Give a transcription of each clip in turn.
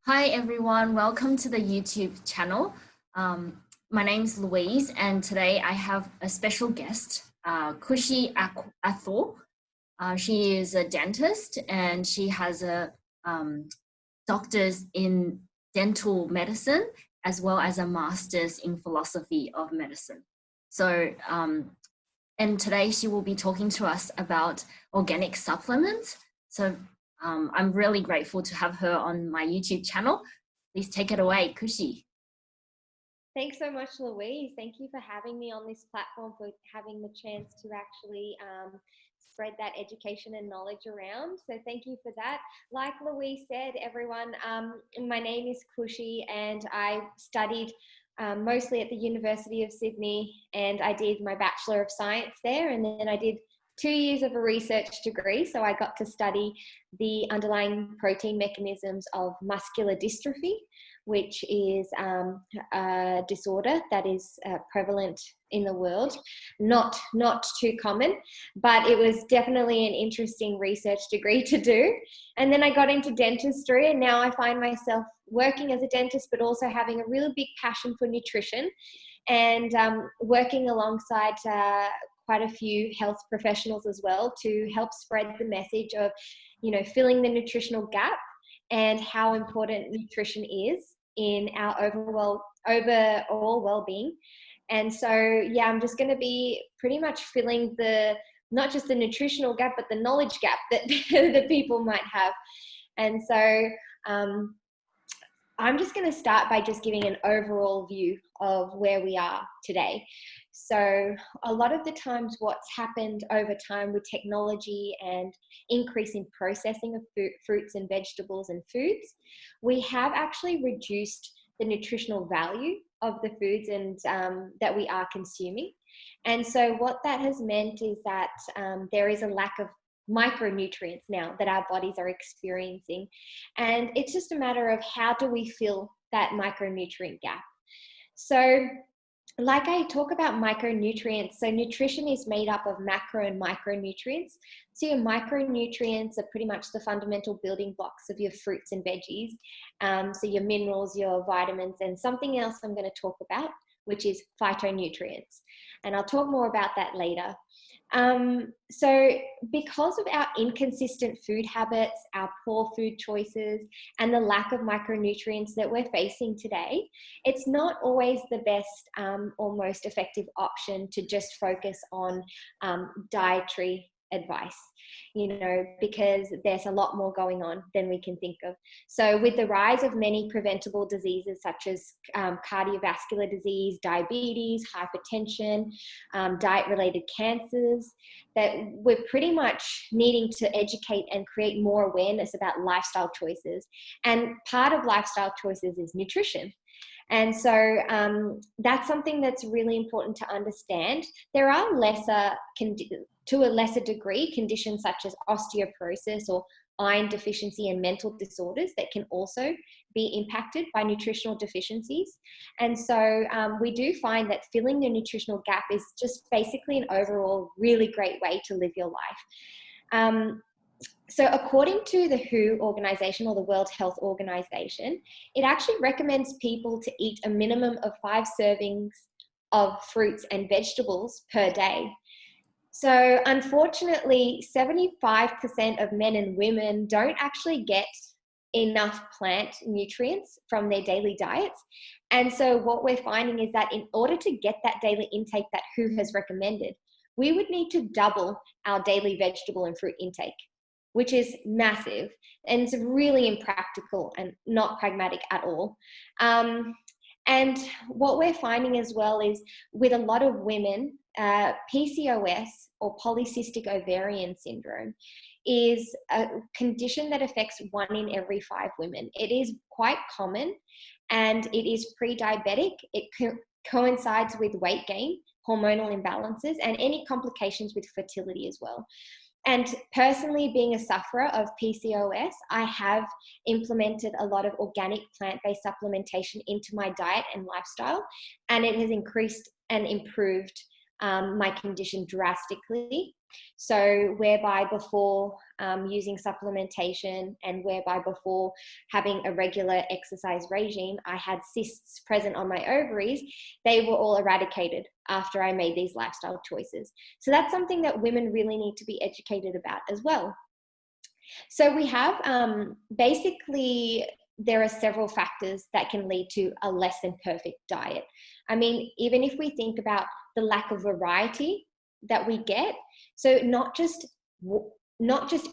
Hi everyone, welcome to the YouTube channel. My name is Louise and today I have a special guest, Khushy Athwal. She is a dentist and she has a doctor's in dental medicine as well as a master's in philosophy of medicine. And today she will be talking to us about organic supplements. I'm really grateful to have her on my YouTube channel. Please take it away, Khushy. Thanks so much, Louise. Thank you for having me on this platform, for having the chance to actually spread that education and knowledge around. So thank you for that. Like Louise said, everyone, my name is Khushy and I studied mostly at the University of Sydney, and I did my Bachelor of Science there, and then I did 2 years of a research degree. So I got to study the underlying protein mechanisms of muscular dystrophy, which is a disorder that is prevalent in the world. Not too common, but it was definitely an interesting research degree to do. And then I got into dentistry, and now I find myself working as a dentist, but also having a really big passion for nutrition and working alongside quite a few health professionals as well to help spread the message of, filling the nutritional gap and how important nutrition is in our overall well-being. And so, yeah, I'm just going to be pretty much filling not just the nutritional gap, but the knowledge gap that the people might have. And so I'm just going to start by just giving an overall view of where we are today. So a lot of the times what's happened over time with technology and increase in processing of fruits and vegetables and foods, we have actually reduced the nutritional value of the foods and that we are consuming. And so what that has meant is that there is a lack of micronutrients now that our bodies are experiencing. And it's just a matter of how do we fill that micronutrient gap. So like I talk about micronutrients, so nutrition is made up of macro and micronutrients. So your micronutrients are pretty much the fundamental building blocks of your fruits and veggies. So your minerals, your vitamins, and something else I'm going to talk about, which is phytonutrients. And I'll talk more about that later. So because of our inconsistent food habits, our poor food choices, and the lack of micronutrients that we're facing today, it's not always the best or most effective option to just focus on dietary advice, because there's a lot more going on than we can think of. So with the rise of many preventable diseases such as cardiovascular disease, diabetes, hypertension, diet-related cancers, that we're pretty much needing to educate and create more awareness about lifestyle choices. And part of lifestyle choices is nutrition. And so that's something that's really important to understand. There are to a lesser degree, conditions such as osteoporosis or iron deficiency and mental disorders that can also be impacted by nutritional deficiencies. And so we do find that filling the nutritional gap is just basically an overall really great way to live your life. So according to the WHO organization, or the World Health Organization, it actually recommends people to eat a minimum of 5 servings of fruits and vegetables per day. So unfortunately, 75% of men and women don't actually get enough plant nutrients from their daily diets. And so what we're finding is that in order to get that daily intake that WHO has recommended, we would need to double our daily vegetable and fruit intake, which is massive, and it's really impractical and not pragmatic at all. And what we're finding as well is with a lot of women, PCOS, or polycystic ovarian syndrome, is a condition that affects 1 in every 5 women. It is quite common, and it is pre-diabetic. It coincides with weight gain, hormonal imbalances, and any complications with fertility as well. And personally, being a sufferer of PCOS, I have implemented a lot of organic plant-based supplementation into my diet and lifestyle, and it has increased and improved my condition drastically. So whereby before using supplementation and whereby before having a regular exercise regime, I had cysts present on my ovaries, they were all eradicated after I made these lifestyle choices. So that's something that women really need to be educated about as well. So we have basically, there are several factors that can lead to a less than perfect diet. I mean, even if we think about the lack of variety that we get, so not just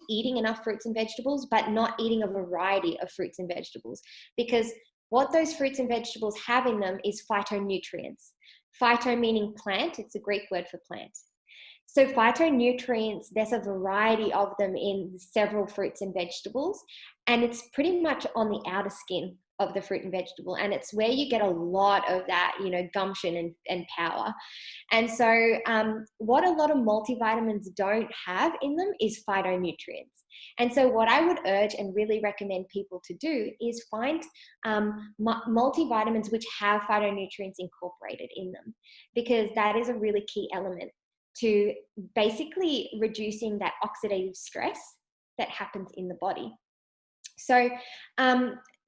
eating enough fruits and vegetables, but not eating a variety of fruits and vegetables, because what those fruits and vegetables have in them is phytonutrients. Phyto meaning plant, it's a Greek word for plant. So phytonutrients, there's a variety of them in several fruits and vegetables, and it's pretty much on the outer skin of the fruit and vegetable, and it's where you get a lot of that, gumption and power. And so what a lot of multivitamins don't have in them is phytonutrients. And so what I would urge and really recommend people to do is find multivitamins which have phytonutrients incorporated in them, because that is a really key element to basically reducing that oxidative stress that happens in the body. So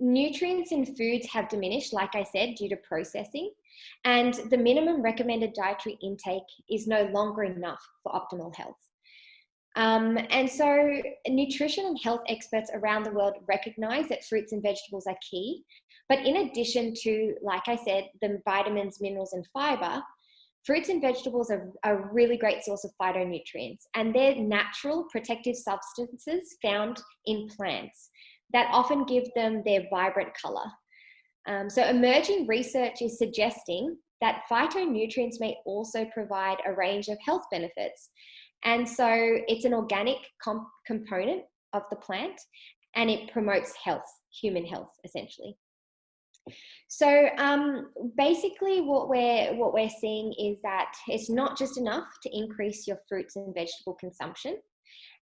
nutrients in foods have diminished, like I said, due to processing, and the minimum recommended dietary intake is no longer enough for optimal health. And so nutrition and health experts around the world recognize that fruits and vegetables are key, but in addition to, like I said, the vitamins, minerals, and fiber, fruits and vegetables are a really great source of phytonutrients, and they're natural protective substances found in plants that often give them their vibrant color. So emerging research is suggesting that phytonutrients may also provide a range of health benefits. And so it's an organic component of the plant, and it promotes health, human health, essentially. So basically what we're seeing is that it's not just enough to increase your fruits and vegetable consumption,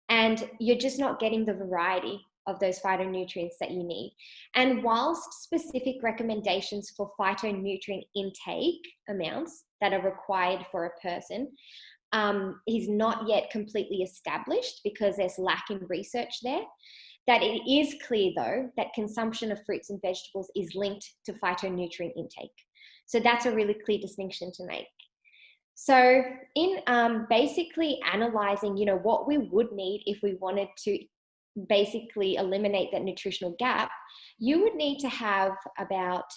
and you're just not getting the variety of those phytonutrients that you need. And whilst specific recommendations for phytonutrient intake amounts that are required for a person is not yet completely established because there's lack in research there, that it is clear, though, that consumption of fruits and vegetables is linked to phytonutrient intake. So that's a really clear distinction to make. So in basically analyzing, what we would need if we wanted to basically eliminate that nutritional gap, you would need to have about,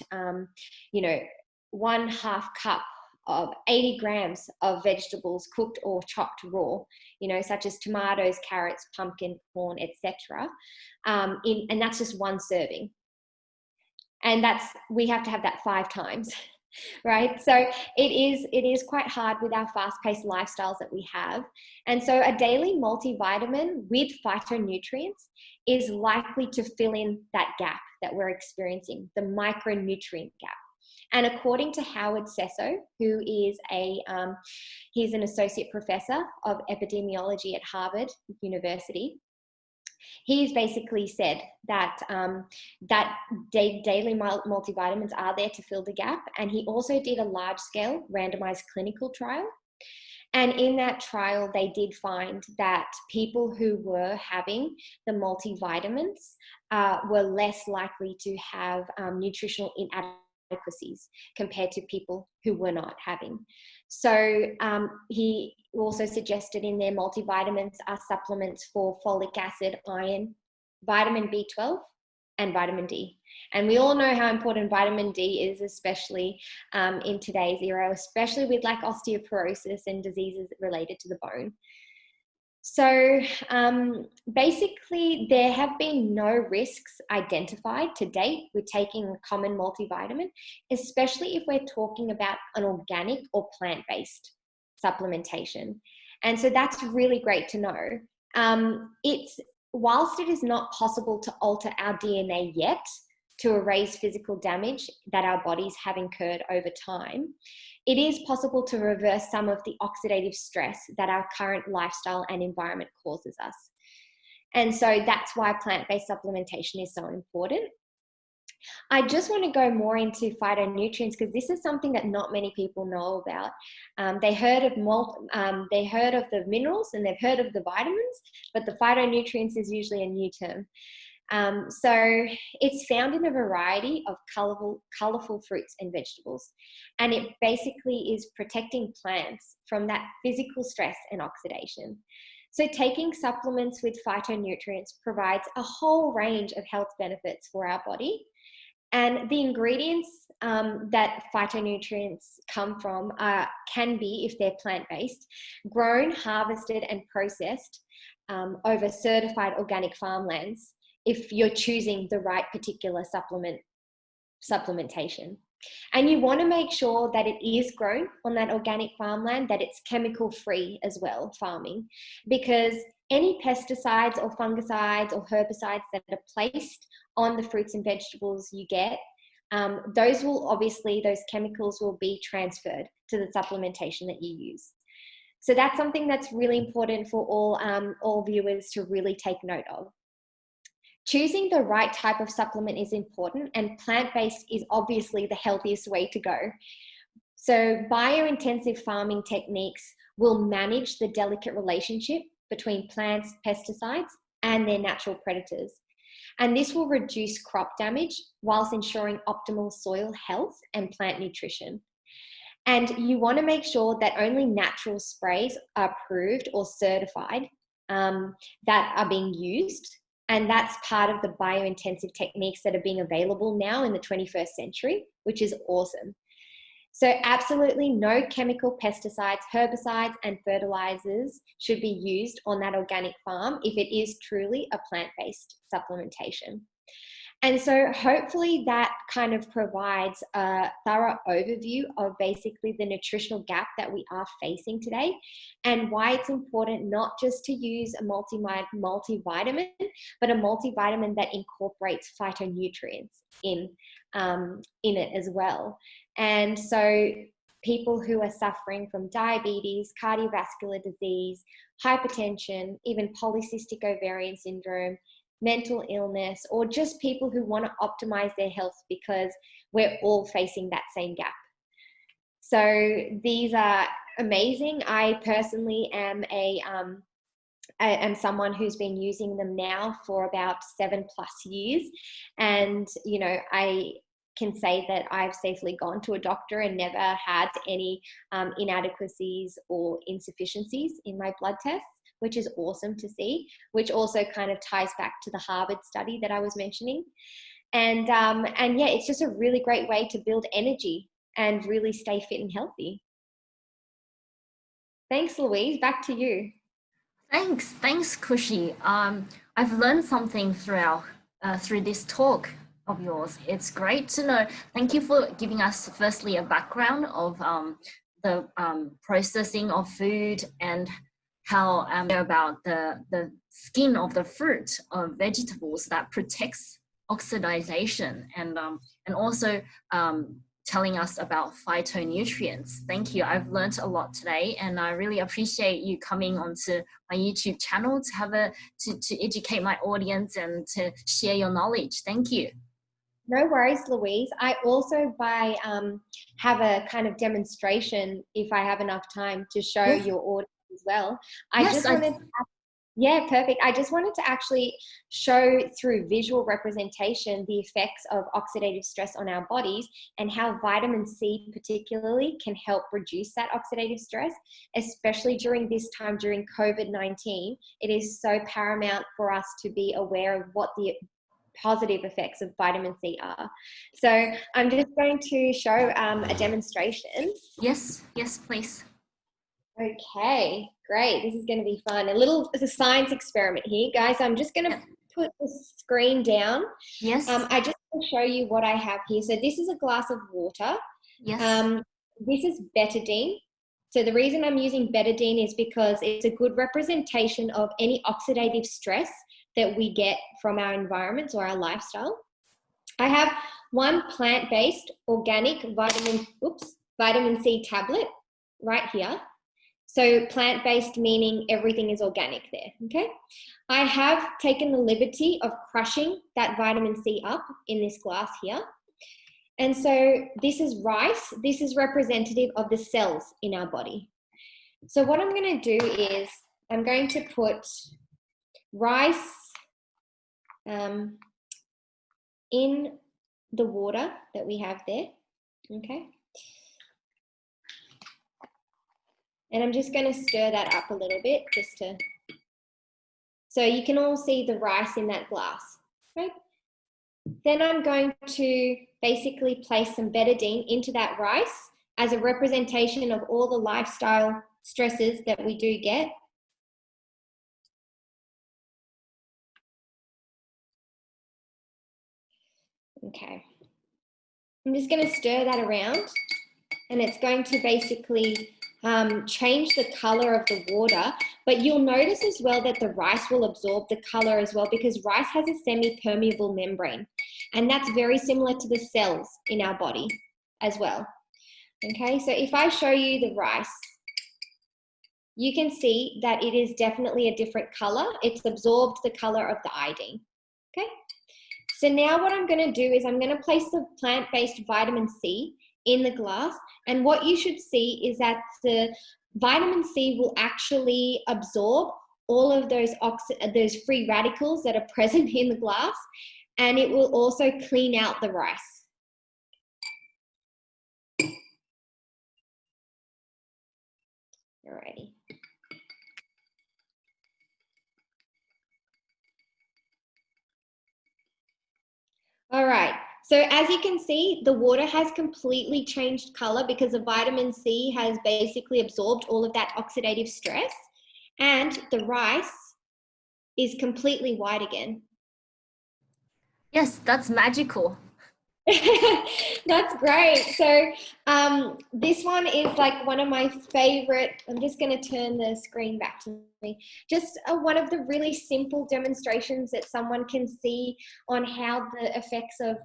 1/2 cup of 80 grams of vegetables cooked or chopped raw, such as tomatoes, carrots, pumpkin, corn, etc. And that's just one serving. And we have to have that 5 times, right? So it is quite hard with our fast-paced lifestyles that we have. And so a daily multivitamin with phytonutrients is likely to fill in that gap that we're experiencing, the micronutrient gap. And according to Howard Sesso, who is he's an associate professor of epidemiology at Harvard University, he's basically said that daily multivitamins are there to fill the gap. And he also did a large-scale randomized clinical trial. And in that trial, they did find that people who were having the multivitamins were less likely to have nutritional inadequacies compared to people who were not having. So he also suggested in their multivitamins are supplements for folic acid, iron, vitamin B12, and vitamin D. And we all know how important vitamin D is, especially in today's era, especially with like osteoporosis and diseases related to the bone. So basically, there have been no risks identified to date with taking a common multivitamin, especially if we're talking about an organic or plant-based supplementation. And so that's really great to know. Whilst it is not possible to alter our DNA yet to erase physical damage that our bodies have incurred over time, it is possible to reverse some of the oxidative stress that our current lifestyle and environment causes us. And so that's why plant-based supplementation is so important. I just want to go more into phytonutrients because this is something that not many people know about. They heard of they heard of the minerals and they've heard of the vitamins, but the phytonutrients is usually a new term. So it's found in a variety of colorful fruits and vegetables, and it basically is protecting plants from that physical stress and oxidation. So taking supplements with phytonutrients provides a whole range of health benefits for our body. And the ingredients that phytonutrients come from can be, if they're plant-based, grown, harvested, and processed over certified organic farmlands if you're choosing the right particular supplementation. And you want to make sure that it is grown on that organic farmland, that it's chemical-free as well, farming, because any pesticides or fungicides or herbicides that are placed on the fruits and vegetables you get, those chemicals will be transferred to the supplementation that you use. So that's something that's really important for all viewers to really take note of. Choosing the right type of supplement is important, and plant-based is obviously the healthiest way to go. So biointensive farming techniques will manage the delicate relationship between plants, pesticides, and their natural predators. And this will reduce crop damage whilst ensuring optimal soil health and plant nutrition. And you want to make sure that only natural sprays are approved or certified that are being used. And that's part of the biointensive techniques that are being available now in the 21st century, which is awesome. So absolutely no chemical pesticides, herbicides, and fertilizers should be used on that organic farm if it is truly a plant-based supplementation. And so hopefully that kind of provides a thorough overview of basically the nutritional gap that we are facing today and why it's important not just to use a multivitamin, but a multivitamin that incorporates phytonutrients in it as well. And so people who are suffering from diabetes, cardiovascular disease, hypertension, even polycystic ovarian syndrome, mental illness, or just people who want to optimize their health because we're all facing that same gap. So these are amazing. I personally am am someone who's been using them now for about 7+ years. And, you know, I can say that I've safely gone to a doctor and never had any inadequacies or insufficiencies in my blood tests, which is awesome to see, which also kind of ties back to the Harvard study that I was mentioning. And yeah, it's just a really great way to build energy and really stay fit and healthy. Thanks, Louise. Back to you. Thanks, Khushy. I've learned something through this talk of yours. It's great to know. Thank you for giving us firstly a background of the processing of food and how about the skin of the fruit or vegetables that protects oxidation, and also telling us about phytonutrients. Thank you. I've learned a lot today, and I really appreciate you coming onto my YouTube channel to educate my audience and to share your knowledge. Thank you. No worries, Louise. I also have a kind of demonstration, if I have enough time, to show your audience as well. Yeah, perfect. I just wanted to actually show through visual representation the effects of oxidative stress on our bodies and how vitamin C particularly can help reduce that oxidative stress, especially during this time, during COVID-19. It is so paramount for us to be aware of what the positive effects of vitamin C are. So I'm just going to show a demonstration. Yes, please. Okay, great. This is going to be fun. It's a science experiment here, guys. I'm just going to put the screen down. Yes. I just want to show you what I have here. So this is a glass of water. Yes. This is betadine. So the reason I'm using betadine is because it's a good representation of any oxidative stress that we get from our environments or our lifestyle. I have one plant-based organic vitamin C tablet right here. So plant-based meaning everything is organic there, okay? I have taken the liberty of crushing that vitamin C up in this glass here. And so this is rice. This is representative of the cells in our body. So what I'm going to do is I'm going to put rice in the water that we have there, okay? And I'm just going to stir that up a little bit so you can all see the rice in that glass, right? Then I'm going to basically place some betadine into that rice as a representation of all the lifestyle stresses that we do get. Okay. I'm just going to stir that around, and it's going to basically change the color of the water, but you'll notice as well that the rice will absorb the color as well, because rice has a semi-permeable membrane, and that's very similar to the cells in our body as well. Okay, so if I show you the rice, you can see that it is definitely a different color. It's absorbed the color of the iodine. Okay, so now what I'm going to do is I'm going to place the plant-based vitamin C in the glass, and what you should see is that the vitamin C will actually absorb all of those free radicals that are present in the glass, and it will also clean out the rice. Alrighty. All right, so as you can see, the water has completely changed color because the vitamin C has basically absorbed all of that oxidative stress, and the rice is completely white again. Yes, that's magical. That's great. So this one is like one of my favorite. I'm just going to turn the screen back to me. Just one of the really simple demonstrations that someone can see on how the effects of,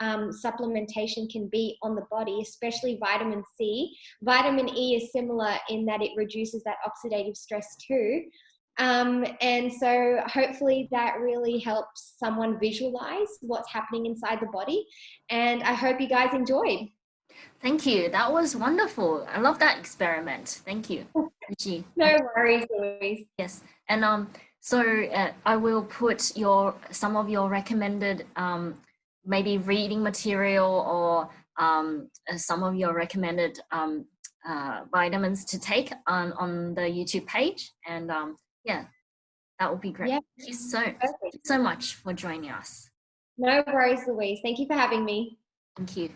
supplementation can be on the body, especially vitamin C. Vitamin E is similar in that it reduces that oxidative stress too. And so hopefully that really helps someone visualize what's happening inside the body. And I hope you guys enjoyed. Thank you. That was wonderful. I love that experiment. Thank you. No worries, Louise. Yes. And so I will put some of your recommended maybe reading material or some of your recommended vitamins to take on the YouTube page. And yeah, that would be great. Yeah. Thank you so much for joining us. No worries, Louise. Thank you for having me. Thank you.